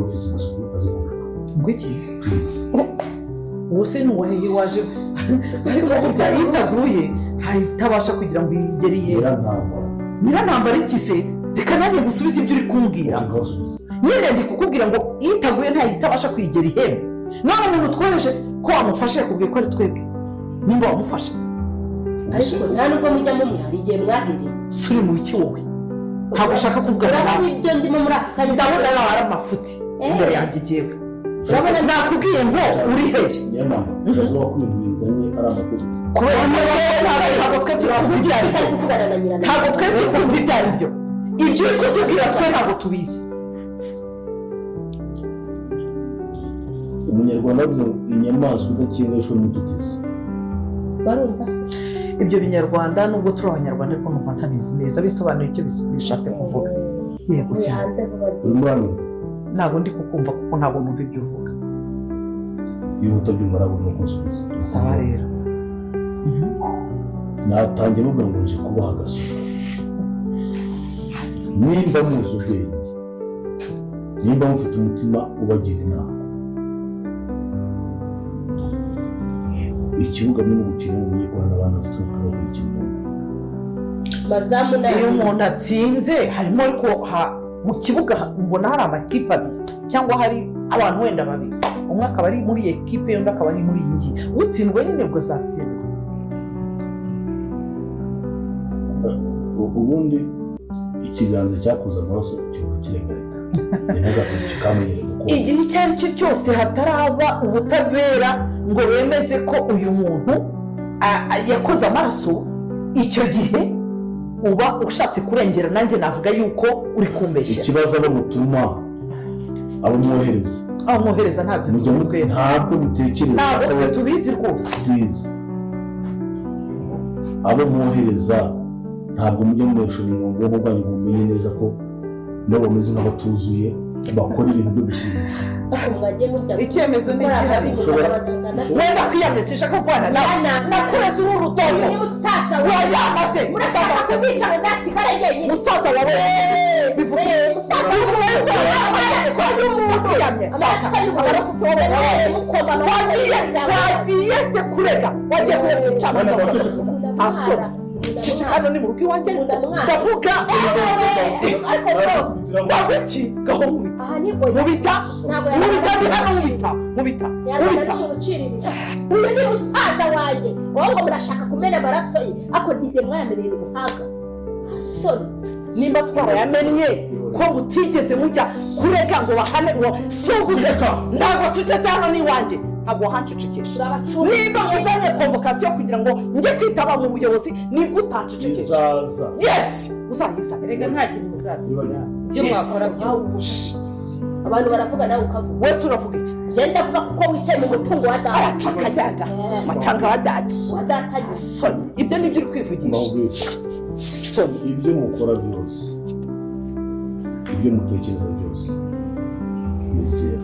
ofisi azikora ngwiki please wose nuwahe waje ariko burya yitaguye hayitabasha kugira ngo yigere nyirantambara ikise reka nanjye gusubiza ibyo uri kumbwira nyine ndi kukubwira ngo yitaguye ntayitabasha kwigera ihembe none umuntu twoheje ko wamufashe yakubwiye ko ari twebwe nimba wamufashe ariko nta nubwo mujya mumwari igihe mwahereye suri mu biki wowe ntabwo ushaka kuvugana nawe ibyo ndimo muri aka kanya ndabona nawe ari amafuti imbere yanjye jyewe urabona nakubwiye ngo uri hehe nyamama ushobora kwinjizanye ari amafuti kubera ntabwo twe turakuvugana kuvugana na nyirana ntabwo twe tukumva ibyo ari byo ibyo uri kutubwira twe ntabwo tubizi umunyarwanda avuze ngo inyamaswa idakingishwa n'udutizi barumva se ibyo binyarwanda nubwo turi abanyarwanda ariko numva ntabizi neza bisobanuye icyo bishatse kuvuga yego cyane ntabwo ndi kukumva kuko ntabwo numva ibyo uvuga iyo utabyumva ntabwo no kunsubiza saba rero natangiye mubwira ngo nje kubaha agasura nimba muzi ubwenge nimba mufite umutima ubagira inama ikibuga muri gukina mu Rwanda abantu bafite umupira wo gukina mazamu nayo iyo umuntu atsinze harimo ariko mu kibuga mbona hari amakipe abiri cyangwa hari abantu wenda babiri umwe akaba ari muri ekipe undi akaba ari muri iyi ngiyi utsindwe nyine ubwo zatsindwa ubundi ikiganza cyakuza amaraso kiba kiregareka igihe icyo ari cyo cyose hataraba ubutabera ngo bemeze ko uyu muntu yakoze amaraso icyo gihe uba ushatse kurengera nanjye navuga yuko uri kumbeshya ikibazo abo mutuma abo mwohereza ntabyo tuzi twe ntabwo bitekereza ntabwo twe tubizi rwose abo mwohereza ntabwo mujya mubesha umurongo wo bwanyu mumenye neza ko nabo bameze nk'abatuzuye bakora ibintu byo gusinya icyemezo ni igihari wenda kwiyamye sinshaka kuvana nakureze uru rutongo wayamaze musaza wawe bivuga wagiye se kurega wagiye kuyamucamanza asoma cicikano ni mu rugo iwanjye ndavuga ntabwo iki gaho mubita ndi hano mubita uyu ni musaza wanjye wowe ngo murashaka kumena amaraso ye ako nige mwayameneye ubuhanga asoni nimba twarayamennye ko mutigeze mujya kurega ngo bahane uwo si uguteza ntabwo cicetse hano n'iwanjye ntabwo hancecekesha niba uzanye konvokasiyo kugira ngo njye kwitaba mu buyobozi nibwo utancecekesha yes uzayizana rega nta kintu muzatugira ibyo mwakora byose abantu baravuga nawe ukavuga wese uravuga iki njye ndavuga kuko wicaye mu mutungo wa data atakajyanda matanga wa data soni ibyo nibyo uri kwivugisha soni ibyo mukora byose ibyo mutekereza byose ni zero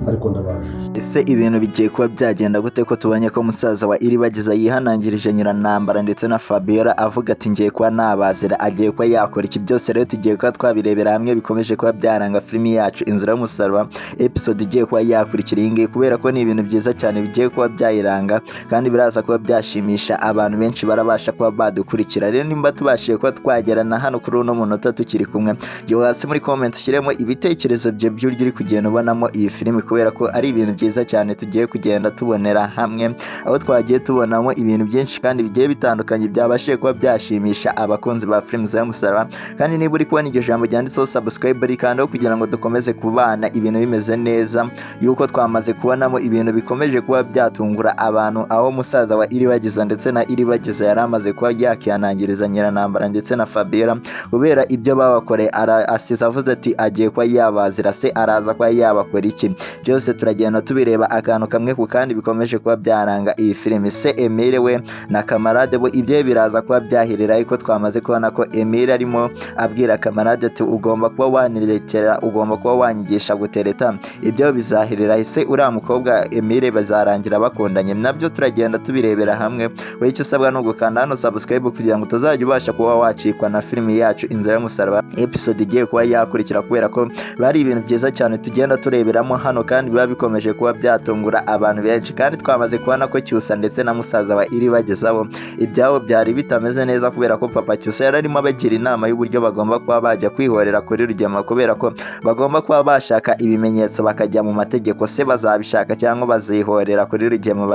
ariko ndabaza ese ibintu bigiye kuba byagenda gute ko tubonye ko musaza wa IRIBAGIZA yihanangirije nyirantambara ndetse na Fabiola avuga ati ngiye kuba nabazira agiye kuba yakora iki byose rero tugiye kuba twabirebera hamwe bikomeje kuba byaranga filimi yacu Inzira y'Umusaraba episode igiye kuba yakurikira iyi ngiyi kubera ko ni ibintu byiza cyane bigiye kuba byayiranga kandi biraza kuba byashimisha abantu benshi barabasha kuba badukurikira rero nimba tubashiye kuba twagerana hano kuri uno munota tukiri kumwe yo hasi muri comment ushyiremo ibitekerezo bye by'uryo uri kugenda ubonamo iyi filimi kubera ko ari ibintu byiza cyane tugiye kugenda tubonera hamwe aho twagiye tubonamo ibintu byinshi kandi bigiye bitandukanye byabashije kuba byashimisha abakunzi ba filimi z'Umusaraba kandi niba uri kubona iryo jambo ryanditseho subscribe rikandaho kugira ngo dukomeze kubana ibintu bimeze neza yuko twamaze kubonamo ibintu bikomeje kuba byatungura abantu aho musaza wa IRIBAGIZA ndetse na IRIBAGIZA yari amaze kuba yakihanangiriza nyirantambara ndetse na Fabiola kubera ibyo babakoreye asize avuze ati agiye kuba yabazira se araza kuba yabakora iki byose turagenda tubireba akantu kamwe ku kandi bikomeje kuba byaranga iyi filime. Se Emile we na Kamarade bo ibyo biraza kuba byahirira, ariko twamaze kubona ko Emile arimo abwira Kamarade ati ugomba kuba wanirekera, ugomba kuba wanyigisha gutereta, ibyo bizahirira. Ese uriya mukobwa Emile bazarangira bakundanye? Nabyo turagenda tubirebera hamwe. We icyo usabwa no gukanda hano subscribe kugira ngo utazajya ubasha kuba wacikwa na filime yacu Inzira y'Umusaraba episode igiye kuba yakurikira, kubera ko bari ibintu byiza cyane tugenda tureberamo hano kandi biba bikomeje kuba byatungura abantu benshi. Kandi twamaze kubona ko Cyusa ndetse na musaza wa Iribagiza ibyabo byari bitameze neza, kubera ko papa Cyusa yari arimo abagira inama y'uburyo bagomba kuba bajya kwihorera kuri Rugema, kubera ko bagomba kuba bashaka ibimenyetso bakajya mu mategeko. Se bazabishaka cyangwa bazihorera kuri Rugema,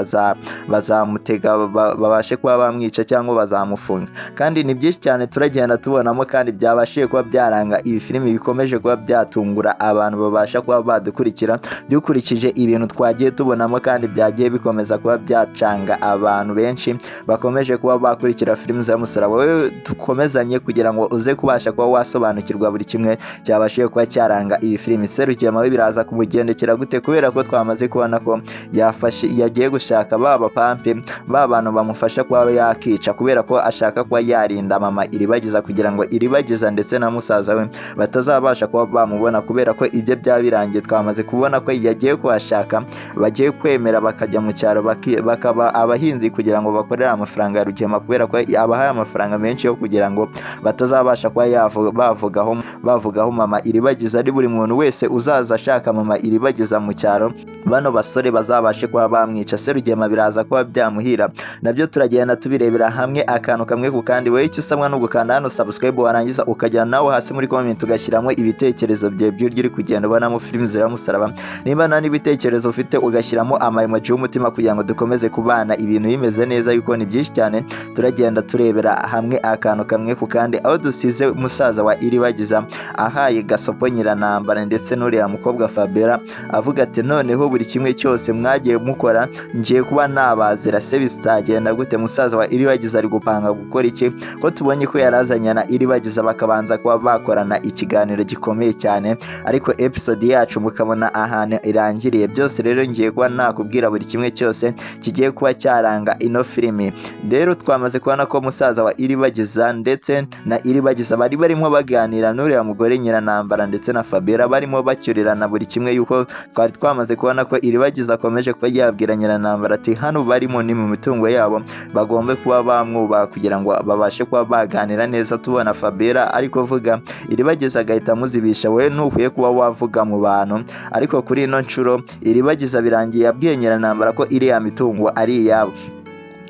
bazamutega babashe kuba bamwica cyangwa bazamufunga. Kandi ni byinshi cyane turagenda tubonamo kandi byabashije kuba byaranga iyi filime bikomeje kuba byatungura abantu babasha kuba badukurikira dukurikije ibintu twagiye tubonamo, kandi byagiye bikomeza kuba byacanga abantu benshi bakomeje kuba bakurikira filime z'Umusaraba. Wowe dukomezanye kugira ngo uze kubasha kuba wasobanukirwa buri kimwe cyabashije kuba cyaranga iyi filime. Serugema we biraza kumugendekera gute, kubera ko twamaze kubona ko yagiye gushaka baba pampe bantu bamufasha kuba yakica, kubera ko ashaka kuba yarinda mama Iribagiza kugira ngo Iribagiza ndetse na musaza we batazabasha kuba bamubona, kubera ko ibyo byabirangiye. Twamaze kubona ko yagiye kuhashaka, bagiye kwemera bakajya mu cyaro bakaba abahinzi kugira ngo bakorere amafaranga ya Rugema, kubera ko abahaye amafaranga menshi yo kugira ngo batazabasha kuba bavugaho mama Iribagiza. Ari buri muntu wese uzaza ashaka mama Iribagiza mu cyaro, bano basore bazabashe kuba bamwica. Serugema biraza kuba byamuhira. Nabyo turagenda tubirebera hamwe akantu kamwe ku kandi. Wowe icyo usabwa no gukanda hano subscribe, warangiza ukajya nawe hasi muri comment ugashyiramo ibitekerezo byawe by'uryo uri kugenda ubonamo filime z'Umusaraba. Niba nta n'ibitekerezo ufite ugashyiramo emoji y'umutima kugira ngo dukomeze kubana ibintu bimeze neza, yuko ni byinshi cyane turagenda turebera hamwe akantu kamwe ku kandi. Aho dusize musaza wa Iribagiza ahaye gasopo Nyiranambara ndetse n'uriya mukobwa Fabera avuga ati noneho buri kimwe cyose mwagiye mukora ngiye kuba nabazira. Se bizagenda gute? Musaza wa Iribagiza ari gupanga gukora iki, ko tubonye ko yarazanye na Iribagiza bakabanza kuba bakorana ikiganiro gikomeye cyane, ariko episode yacu mukabona ahantu irangiriye. Byose rero ngiye kuba nakubwira buri kimwe cyose kigiye kuba cyaranga ino filime. Rero twamaze kubona ko musaza wa Iribagiza ndetse na Iribagiza bari barimo baganira n'uriya mugore Nyiranambara ndetse na Fabera, barimo bacyurirana buri kimwe, yuko twari twamaze kubona ko Iribagiza akomeje kuba yabwira Nyiranambara ati hano barimo ni mu mitungo yabo, bagomba kuba bamwubaha kugira ngo babashe kuba baganira neza. Tubona Fabera ariko vuga, Iribagiza agahita amuzibisha, we ntukwiye kuba wavuga mu bantu. Ariko kuri ino nshuro Iribagiza birangiye yabwiye Nyiranambara ko iriya mitungo ari iyabo.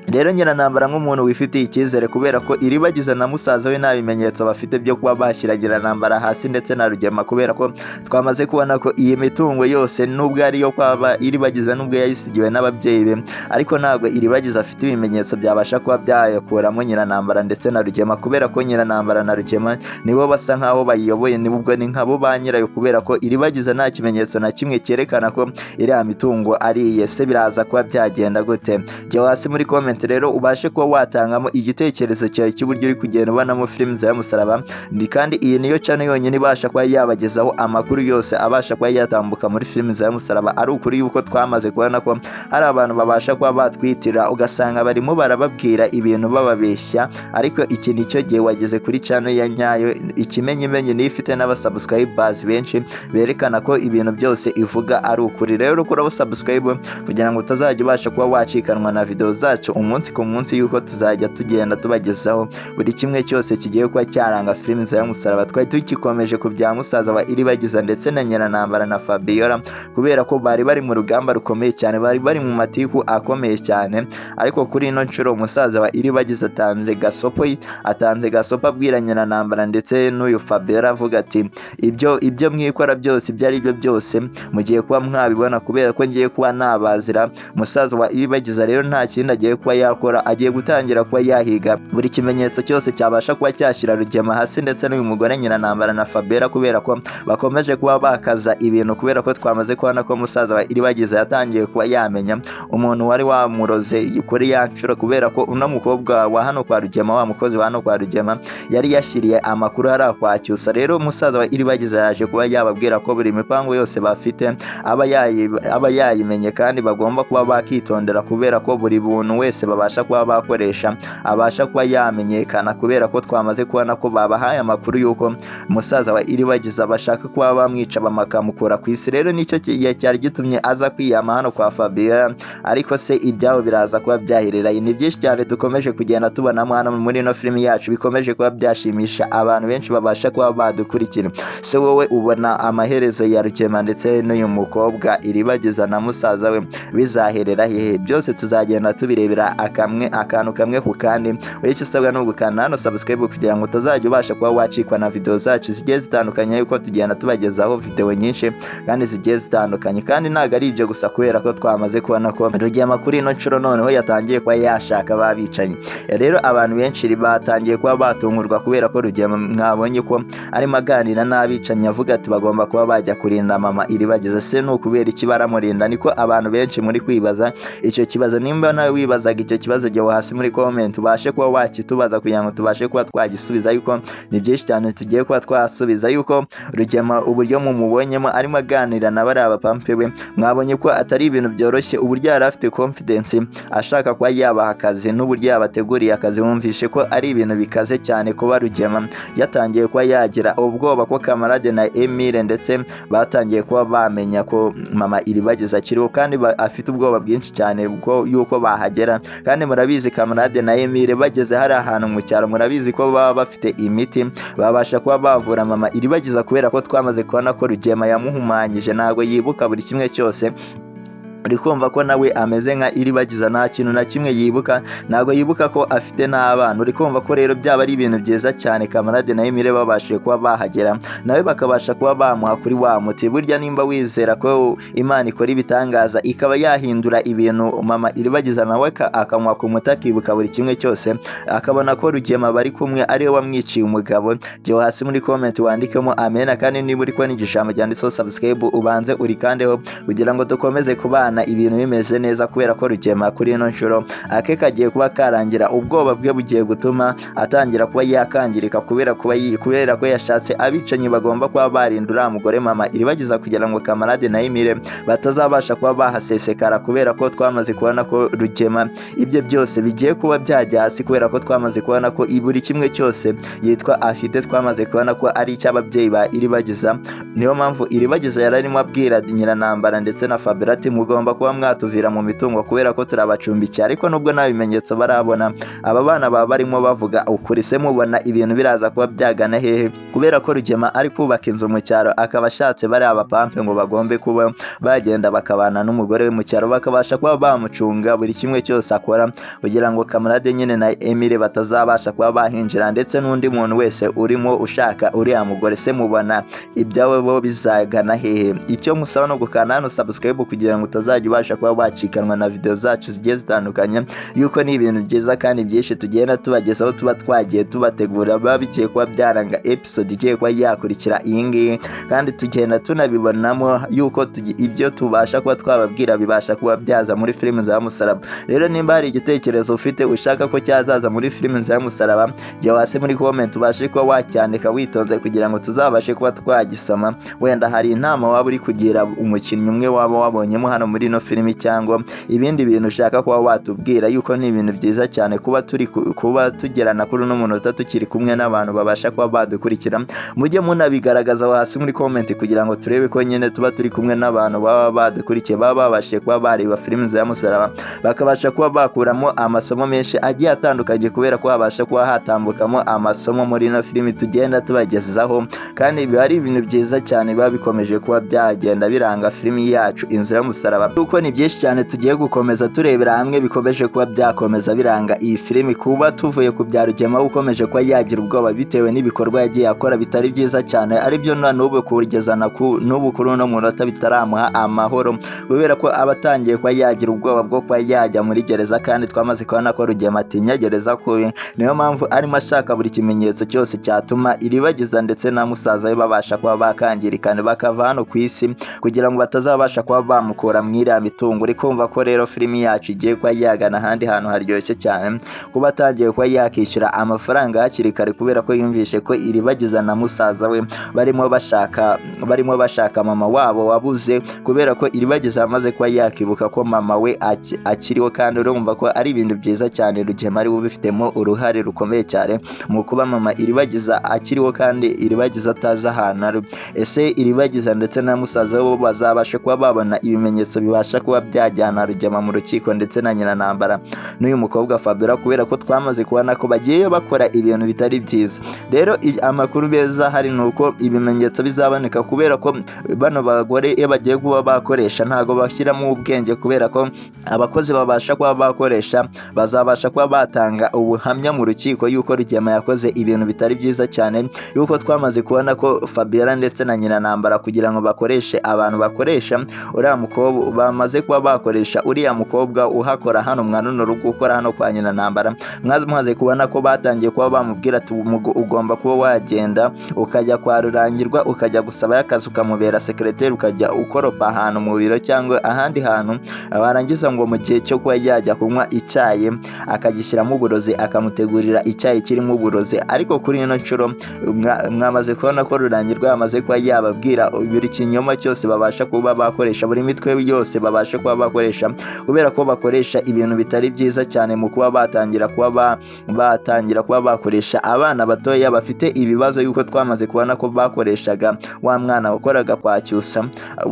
Rero Nyiranambara nk'umuntu wifitiye icyizere, kubera ko Iribagiza na musaza we nta bimenyetso bafite byo kuba bashyira Nyiranambara hasi ndetse na Rugema, kubera ko twamaze kubona ko iyi mitungo yose nubwo ari yo kwaba Iribagiza nubwo yayisigiwe n'ababyeyi be, ariko ntabwo Iribagiza afite ibimenyetso byabasha kuba byayakuramo Nyiranambara ndetse na Rugema, kubera ko Nyiranambara na Rugema nibo basa nkaho bayiyoboye, nibwo ni nkabo ba nyirayo, kubera ko Iribagiza nta kimenyetso na kimwe cyerekana ko iriya mitungo ari iye. Se biraza kuba byagenda gute? Jya hasi muri comment rero ubashe kuba watangamo igitekerezo cyawe cy'uburyo uri kugenda ubonamo filime z'Umusaraba. Kandi iyi niyo channel yonyine ibasha kuba yabagezaho amakuru yose abasha kuba yatambuka muri filime z'Umusaraba. Ari ukuri yuko twamaze kubona ko hari abantu babasha kuba batwitira ugasanga barimo barababwira ibintu bababeshya, ariko iki nicyo gihe wageze kuri channel ya nyayo. Ikimenyimenyi ni ifite n'abasubscribers benshi berekana ko ibintu byose ivuga ari ukuri. Rero kuri abo subscribe kugira ngo utazajya ubasha kuba wacikanwa na video zacu umunsi ku munsi, yuko tuzajya tugenda tubagezaho buri kimwe cyose kigiye kuba cyaranga filime z'Umusaraba. Twari tukikomeje ku bya musaza wa Iribagiza ndetse na Nyiranambara na Fabiola, kubera ko bari mu rugamba rukomeye cyane, bari mu matiku akomeye cyane. Ariko kuri ino nshuro umusaza wa Iribagiza atanze gasopo abwira Nyiranambara ndetse n'uyu Fabiola avuga ati ibyo mwikora byose ibyo ari byo byose mugiye kuba mwabibona, kubera ko ngiye kuba nabazira. Musaza wa Iribagiza rero nta kindi agiye kuba kuba yakora, agiye gutangira kuba yahiga buri kimenyetso cyose cyabasha kuba cyashyira Rugema hasi ndetse n'uyu mugore Nyiranambara na Fabera, kubera ko bakomeje kuba bakaza ibintu, kubera ko twamaze kubona ko musaza wa Iribagiza yatangiye kuba yamenya umuntu wari wamuroze kuri ya nshuro, kubera ko uno mukobwa wa hano kwa Rugema, wa mukozi wa hano kwa Rugema yari yashyiriye amakuru hari kwa Cyusa. Rero musaza wa Iribagiza yaje kuba yababwira ko buri mipango yose bafite aba yayimenye kandi bagomba kuba bakitondera, kubera ko buri buntu wese babasha kuba bakoresha abasha kuba yamenyekana, kubera ko twamaze kubona ko babahaye amakuru yuko musaza wa Iribagiza bashaka kuba bamwica bakamukura ku isi. Rero nicyo cyari gitumye aza kwiyama hano kwa Fabien, ariko se ibyabo biraza kuba byahiriraye. Ni byinshi cyane dukomeje kugenda tubonamo hano muri ino filimi yacu bikomeje kuba byashimisha abantu benshi babasha kuba badukurikira. Se wowe ubona amaherezo ya Rugema ndetse n'uyu mukobwa Iribagiza na musaza we bizaherera hehe? Byose tuzagenda tubirebera akantu kamwe ku kandi. Icyo usabwa no gukanda hano subscribe kugira ngo utazajya ubasha kuba wacikwa na video zacu zigiye zitandukanye, yuko tugenda tubagezaho video nyinshi kandi zigiye zitandukanye. Kandi ntago ari ibyo gusa, kubera ko twamaze kubona ko Rugema kuri ino nshuro noneho yatangiye kuba yashaka babicanye. Rero abantu benshi batangiye kuba batungurwa, kubera ko Rugema mwabonye ko arimo aganira n'abicanyi avuga ati bagomba kuba bajya kurinda mama Iribagiza. Se n'ukubera iki baramurinda? Niko abantu benshi muri kwibaza icyo kibazo. Nimba nawe wibazaga icyo kibazo, jya hasi muri comment ubashe kuba wakitubaza kugira ngo tubashe kuba twagisubiza, yuko ni byinshi cyane tugiye kuba twasubiza. Yuko Rugema uburyo mumubonyemo arimo aganira na bari abapampe we, mwabonye ko atari ibintu byoroshye, uburyo yari afite confidence ashaka kuba yabaha akazi n'uburyo yabateguriye akazi. Wumvishe ko ari ibintu bikaze cyane kuba Rugema yatangiye kuba yagira ubwoba ko Kamarade na Emile ndetse batangiye kuba bamenya ko mama Iribagiza akiriho, kandi afite ubwoba bwinshi cyane yuko bahagera. Kandi murabizi Kamarade na Emile bageze hari ahantu mu cyaro, murabizi ko baba bafite imiti babasha kuba bavura mama Iribagiza, kubera ko twamaze kubona ko Rugema yamuhumanyije, ntabwo yibuka buri kimwe cyose. uri kumva ko nawe ameze nka Iribagiza, nta kintu na kimwe yibuka, ntabwo yibuka ko afite n'abana. Uri kumva ko rero byaba ari ibintu byiza cyane Kamarade na Emile babashije kuba bahagera, nawe bakabasha kuba bamuha kuri wa muti. Burya nimba wizera ko Imana ikora ibitangaza ikaba yahindura ibintu, mama Iribagiza nawe akanywa ku muti akibuka buri kimwe cyose, akabona ko Rugema bari kumwe ariwe wamwiciye umugabo. Jya hasi muri comment wandikemo amena, kandi niba uri kubona igishamo cyanditseho subscribe ubanze urikandeho kugira ngo dukomeze kubana ibintu bimeze neza, kubera ko Rugema kuri ino nshuro ake kagiye kuba karangira, ubwoba bwe bugiye gutuma atangira kuba yakangirika, kubera ko yashatse abicanyi bagomba kuba barindura umugore mama Iribagiza kugira ngo Kamarade na Emile batazabasha kuba bahasesekara, kubera ko twamaze kubona ko Rugema ibyo byose bigiye kuba byajya hasi, kubera ko twamaze kubona ko buri kimwe cyose yitwa afite, twamaze kubona ko ari icy'ababyeyi ba Iribagiza. Niyo mpamvu Iribagiza yararimo abwira Nyiranambara ndetse na Fabera ati mugomba kuba mwatuvira mu mitungo, kubera ko turabacumbikiye. Ariko nubwo nta bimenyetso barabona, aba bana baba barimo bavuga ukuri. Se mubona ibintu biraza kuba byagana hehe? Kubera ko Rugema ari kubaka inzu mu cyaro, akaba ashatse bari abapampe ngo bagombe kuba bagenda bakabana n'umugore we mu cyaro, bakabasha kuba bamucunga buri kimwe cyose akora, kugira ngo Kamarade nyine na Emile batazabasha kuba bahinjira, ndetse n'undi muntu wese urimo ushaka uriya mugore. Se mubona ibyawe bo bizagana hehe? Icyo musaba no gukanda hano subscribe kugira ngo utazajya ubasha kuba wacikanwa na video zacu zigiye zitandukanye, yuko ni ibintu byiza kandi byinshi tugenda tubagezaho, tuba twagiye tubategura, biba bigiye kuba byaranga episode igiye kuba yakurikira iyi ngiyi, kandi tugenda tunabibonamo yuko ibyo tubasha kuba twababwira bibasha kuba byaza muri filime za Musaraba. Rero nimba hari igitekerezo ufite ushaka ko cyazaza muri filime za Musaraba, jya hasi muri comment ubashe kuba wacyandika witonze kugira ngo tuzabashe kuba twagisoma. Wenda hari inama waba uri kugira umukinnyi umwe waba wabonyemo hano muri no filimi, cyangwa ibindi bintu ushaka kuba watubwira, yuko ni ibintu byiza cyane kuba tugerana kuri uno munota tukiri kumwe n'abantu babasha kuba badukurikira. Mujye munabigaragaza hasi muri comment kugira ngo turebe ko nyine tuba turi kumwe n'abantu baba badukurikiye, baba babashe kuba bareba filimi za Musaraba, bakabasha kuba bakuramo amasomo menshi agiye atandukanye, kubera ko habasha kuba hatambukamo amasomo muri no filimi tugenda tubagezaho. Kandi biba ari ibintu byiza cyane biba bikomeje kuba byagenda biranga filimi yacu Inzira y'Umusaraba. Nyamusaraba kuko ni byinshi cyane tugiye gukomeza turebera hamwe bikomeje kuba byakomeza biranga iyi filimi kuba tuvuye ku bya Rugema ukomeje kuba yagira ubwoba bitewe n'ibikorwa yagiye akora bitari byiza cyane ari byo n'ubu kugezana n'ubu kuri uno munota bitaramuha amahoro kubera ko abatangiye kuba yagira ubwoba bwo kuba yajya muri gereza kandi twamaze kubona ko Rugema atinya gereza kubi niyo mpamvu arimo ashaka buri kimenyetso cyose cyatuma iribagiza ndetse na musaza we babasha kuba bakangirikana bakava hano ku isi kugira ngo batazabasha kuba bamukura mu iriya mitungo uri kumva ko rero filimi yacu igiye kuba yagana ahandi hantu haryoshye cyane kuba atangiye kuba yakishyura amafaranga hakiri kare kubera ko yumvishe ko iribagiza na musaza we barimo bashaka mama wabo wabuze kubera ko iribagiza amaze kuba yakibuka ko mama we akiriho kandi urumva ko ari ibintu byiza cyane Rugema ari bubifitemo uruhare rukomeye cyane mu kuba mama iribagiza akiriho kandi iribagiza atazi ahantu ari ese iribagiza ndetse na musaza we bazabasha kuba babona ibimenyetso bibasha kuba byajyana Rugema mu rukiko ndetse na Nyiranambara n'uyu mukobwa Fabiola kubera ko twamaze kubona ko bagiye bakora ibintu bitari byiza rero amakuru beza hari nuko ibimenyetso bizaboneka kubera ko bano bagore iyo bagiye kuba bakoresha ntago bashyiramo ubwenge kubera ko abakozi babasha kuba bakoresha bazabasha kuba batanga ubuhamya mu rukiko yuko Rugema yakoze ibintu bitari byiza cyane yuko twamaze kubona ko Fabiola ndetse na Nyiranambara kugira ngo bakoreshe abantu bakoresha uriya mukobwa bamaze kuba bakoresha uriya mukobwa uhakora hano mwana rugo ukora hano kwa Nyiranambara mwaze kubona ko batangiye kuba bamubwira ati ugomba kuba wagenda ukajya kwa Rurangirwa ukajya gusaba akazi ukamubera secrétaire ukajya ukoropa ahantu mu biro cyangwa ahandi hantu barangiza ngo mu gihe cyo kuba yajya kunywa icyayi akagishyiramo uburozi akamutegurira icyayi kirimo uburozi ariko kuri ino nshuro mwamaze kubona ko Rurangirwa yamaze kuba yababwira buri kinyoma cyose babasha kuba bakoresha buri mitwe yose babasha kuba bakoresha kubera ko bakoresha ibintu bitari byiza cyane mu kuba batangira kuba bakoresha abana batoya bafite ibibazo yuko twamaze kubona ko bakoreshaga wa mwana wakoraga kwa Cyusa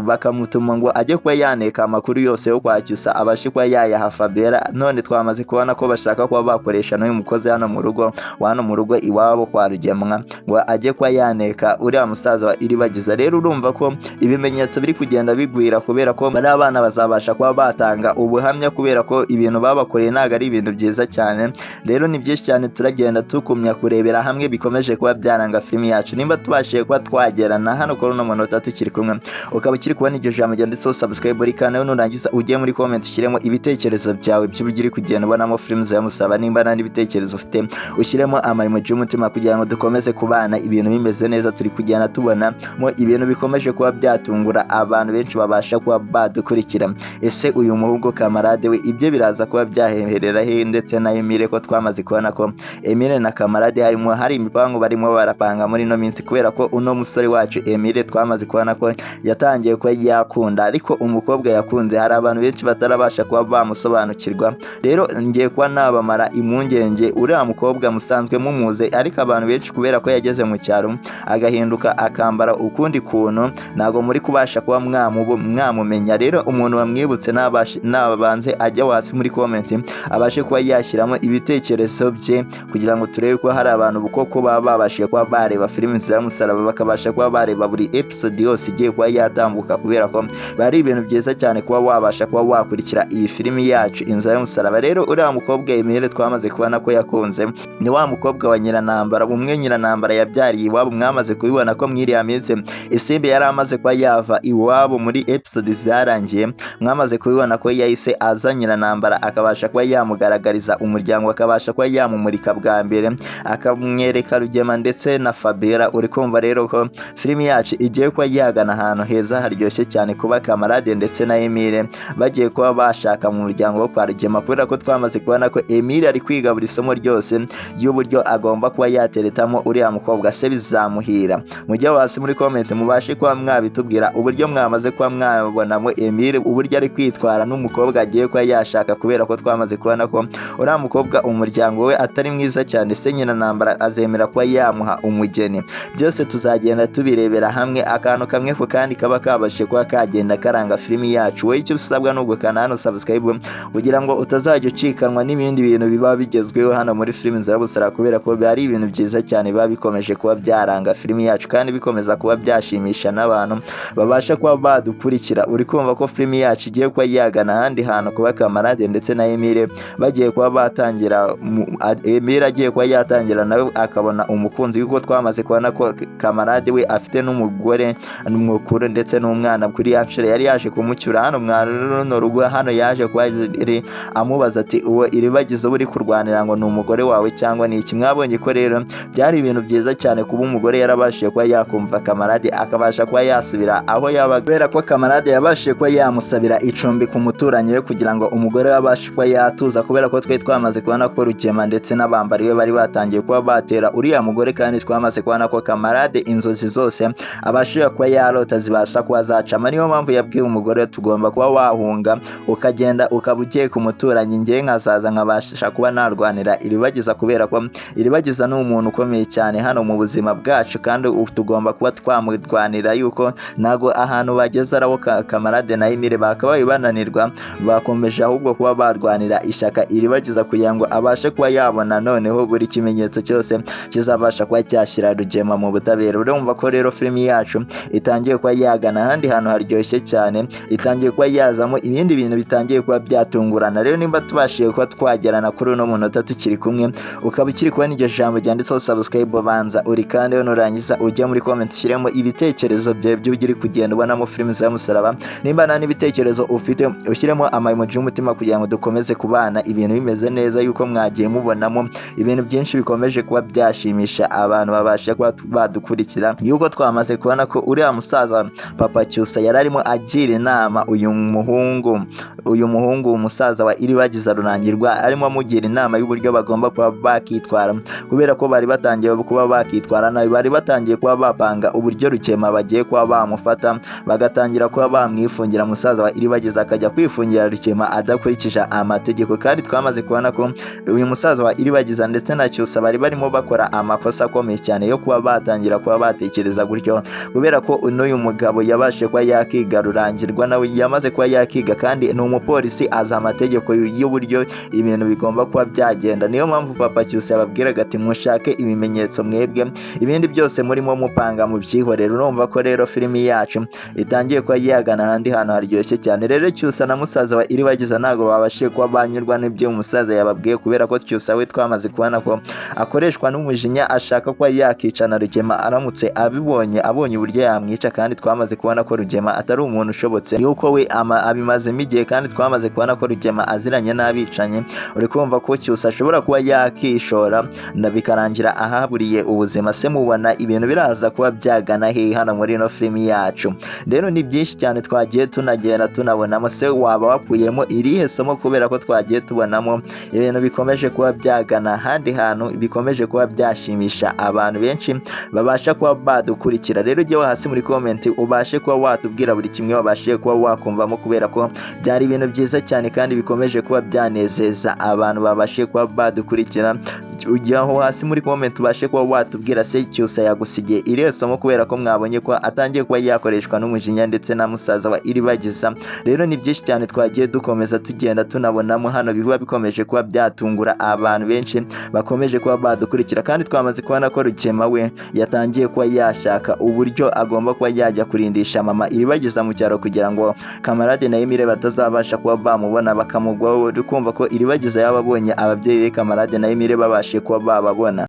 bakamutuma ngo ajye kuba yaneka amakuru yose yo kwa Cyusa abashe kuba yayaha Fabiola none twamaze kubona ko bashaka kuba bakoresha n'uyu mukozi hano mu rugo iwabo kwa Rugema ngo ajye kuba yaneka uriya musaza wa Iribagiza rero urumva ko ibimenyetso biri kugenda bigwira kubera ko bari abana bazabasha kuba batanga ubuhamya kubera ko ibintu babakoreye ntago ari ibintu byiza cyane rero ni byinshi cyane turagenda tukumya kurebera hamwe bikomeje kuba byaranga filimi yacu nimba tubashiye kuba twagerana hano kuri uno munota tukiri kumwe ukaba ukiri kubona iryo jambo ndetse subscribe buri kanal nurangiza ugiye muri comment ushyiremo ibitekerezo byawe by'uburyo uri kugenda ubonamo filimi za Musaba nimba nandi ibitekerezo ufite ushyiremo emoji y'umutima kugira ngo dukomeze kubana ibintu bimeze neza turi kugenda tubona mo ibintu bikomeje kuba byatungura abantu benshi babasha kuba badukurikira ese uyu muhungu Kamarade we ibyo biraza kuba byaheherera he ndetse na Emile ko twamaze kubona ko Emile na Kamarade hari imipango barimo barapanga muri no minsi kubera ko uno musore wacu Emile twamaze kubona ko yatangiye kuba yakunda ariko umukobwa yakunze hari abantu benshi batarabasha kuba bamusobanukirwa rero ngiye kuba nabamara impungenge uriya mukobwa musanzwe mumuze ariko abantu benshi kubera ko yageze mu cyaro agahinduka akambara ukundi kuntu nago muri kubasha kuba mwamumenya rero umuntu wamwibutse nabanze ajya hasi muri comment abashe kuba yashyiramo ibitekerezo bye kugira ngo turebe ko hari abantu koko babashije kuba bareba filimi za Musaraba bakabasha kuba bareba buri episode yose igiye kuba yatambuka kubera ko bari ibintu byiza cyane kuba wabasha kuba wakurikira iyi filimi yacu Inzira y'Umusaraba rero uriya mukobwa Emile twamaze kubona ko yakunze ni wa mukobwa wa Nyiranambara umwe Nyiranambara yabyariye iwabo mwamaze kubibona ko mwiriya minsi isimbi yari amaze kuba yava iwabo muri episode zarangiye mwamaze kubibona ko yahise aza Nyiranambara akabasha kuba yamugaragariza umuryango akabasha kuba yamumurika bwa mbere akamwereka Rugema ndetse na Fabiola uri kumva rero ko filimi yacu igiye kuba yagana ahantu heza haryoshye cyane kuba Kamarade ndetse na Emile bagiye kuba bashaka mu muryango wo kwa Rugema kubera ko twamaze kubona ko Emile ari kwiga buri somo ryose y'uburyo agomba kuba yateretamo uriya mukobwa se bizamuhira mujye hasi muri comment mubashe kuba mwabitubwira uburyo mwamaze kuba mwabonamo Emile uburyo ari kwitwara n'umukobwa agiye kuba yashaka kubera ko twamaze kubona ko uriya mukobwa umuryango we atari mwiza cyane se Nyiranambara azemera kuba yamuha umugeni byose tuzagenda tubirebera hamwe akantu kamwe ku kandi kaba kabashe kuba kagenda karanga filimi yacu wowe icyo usabwa no gukana hano subscribe kugira ngo utazajya ucikanwa n'ibindi bintu biba bigezweho hano muri filimi za Musaraba kubera ko bari ibintu byiza cyane biba bikomeje kuba byaranga filimi yacu kandi bikomeza kuba byashimisha n'abantu babasha kuba badukurikira uri kumva ko ko filimi yacu igiye kuba yagana ahandi hantu kuba Kamarade ndetse na Emile bagiye kuba batangira Emile agiye kuba yatangira nawe akabona umukunzi yuko twamaze kubona ko Kamarade we afite n'umugore mukuru ndetse n'umwana kuri actually yari yaje kumucyura hano mwaruno rugo hano yaje kuba amubaza ati uwo iribagiza uri kurwanira ngo ni umugore wawe cyangwa ni iki. Mwabonye ko rero byari ibintu byiza cyane kuba umugore yarabashije kuba yakumva Kamarade akabasha kuba yasubira aho yabaga kubera ko Kamarade yabashije kuba yamusabira icumbi ku muturanyi we kugira ngo umugore abashe kuba yatuza kubera ko twe twamaze kubona ko Rugema ndetse n'abambari we bari batangiye kuba batera uriya mugore kandi twamaze kubona ko Kamarade inzozi zose abashije kuba yarota zibasha kuba zacama. Niyo mpamvu yabwiye umugore tugomba kuba wahunga ukagenda ukaba ugiye ku muturanyi ngiye nkazaza nkabasha kuba narwanira Iribagiza kubera ko Iribagiza ni umuntu ukomeye cyane hano mu buzima bwacu kandi tugomba kuba twamurwanira yuko nago ahantu bageze araho Kamarade na Emile bakabaye bananirwa bakomeje ahubwo kuba barwanira ishyaka Iribagiza kugira ngo abashe kuba yabona noneho buri kimenyetso cyose kizabasha kuba cyashyira Rugema mu butabera. Urumva ko rero filimi yacu itangiye kuba yagana ahandi hantu haryoshye cyane, itangiye kuba yazamo ibindi bintu bitangiye kuba byatungurana. Rero nimba tubashiye kuba twagerana kuri uno munota tukiri kumwe ukaba ukiri kubona iryo jambo ryanditseho subscribe banza uri kandi nurangiza ujya muri comment ushyiremo ibitekerezo byawe by'ugiri kugenda ubonamo filimi za Musaraba. Nimba nta n'ibitekerezo ufite ushyiremo amaemoji y'umutima kugira ngo dukomeze kubana ibintu bimeze neza yuko mwagiye mubonamo ibintu byinshi bikomeje kuba byashimisha abantu babasha kuba badukurikira yuko twamaze kubona ko uriya musaza Papa Cyusa yararimo agira inama uyu muhungu umusaza wa Iribagiza Runangirwa arimo amugira inama y'uburyo bagomba kuba bakitwara kubera ko bari batangiye kuba bakitwara nabi, bari batangiye kuba bapanga uburyo Rugema bagiye kuba bamufata bagatangira kuba bamwifungira musaza wa Iribagiza akajya kwifungira Rugema adakurikije amategeko. Kandi twamaze kubona ko uyu musaza wa Iribagiza ndetse na Cyusa bari barimo bakora amakosa akomeye cyane yo kuba batangira kuba batekereza gutyo kubera ko n'uyu mugabo yabashe kuba yakiga Rurangirwa nawe yamaze kuba yakiga kandi ni umupolisi azi amategeko y'uburyo ibintu bigomba kuba byagenda. Niyo mpamvu Papa Cyusa yababwiraga ati mushake ibimenyetso mwebwe ibindi byose murimo mupanga mu byihorero. Urumva ko rero filimi yacu itangiye kuba yagana ahandi hantu haryoshye cyane. Rero Cyusa na musaza wa Iribagiza ntago babashije kuba banyurwa n'ibyo umusaza yababwiye kubera ko Cyusa we twamaze kubona ko akoreshwa n'umujinya ashaka kuba yakicana Rugema aramutse abonye uburyo yamwica kandi twamaze kubona ko Rugema atari umuntu ushobotse yuko we abimazemo igihe kandi twamaze kubona ko Rugema aziranye n'abicanye. Uri kumva ko Cyusa ashobora kuba yakishora bikarangira ahaburiye ubuzima. Se mubona ibintu biraza kuba byagana he hano muri ino filimi yacu? Rero ni byinshi cyane twagiye tunagenda tunabonamo. Se waba wakuyemo irihe somo kubera ko twagiye tubonamo ibintu bikomeje kuba byagana ahandi hantu bikomeje kuba byashimisha abantu benshi babasha kuba badukurikira. Rero ujye hasi muri comment ubashe kuba watubwira buri kimwe wabashe kuba wakumvamo kubera ko byari ibintu byiza cyane kandi bikomeje kuba byanezeza abantu babashe kuba badukurikira. Ujyaho hasi muri comment ubashe kuba watubwira se Cyusa yagusigiye irihe somo kubera ko mwabonye ko atangiye kuba yakoreshwa n'umujinya ndetse na musaza wa Iribagiza. Rero ni byinshi cyane twagiye dukomeza tugenda tunabonamo hano biba bikomeje kuba byatungura abantu benshi bakomeje kuba badukurikira kandi twamaze kubona ko Rugema we yatangiye kuba yashaka uburyo agomba kuba yajya kurindisha mama Iribagiza mu cyaro kugira ngo Kamarade na Emile batazabasha kuba bamubona bakamugwaho. Uri kumva ko Iribagiza yababonye ababyeyi be Kamarade na Emile babashe kuba bababona.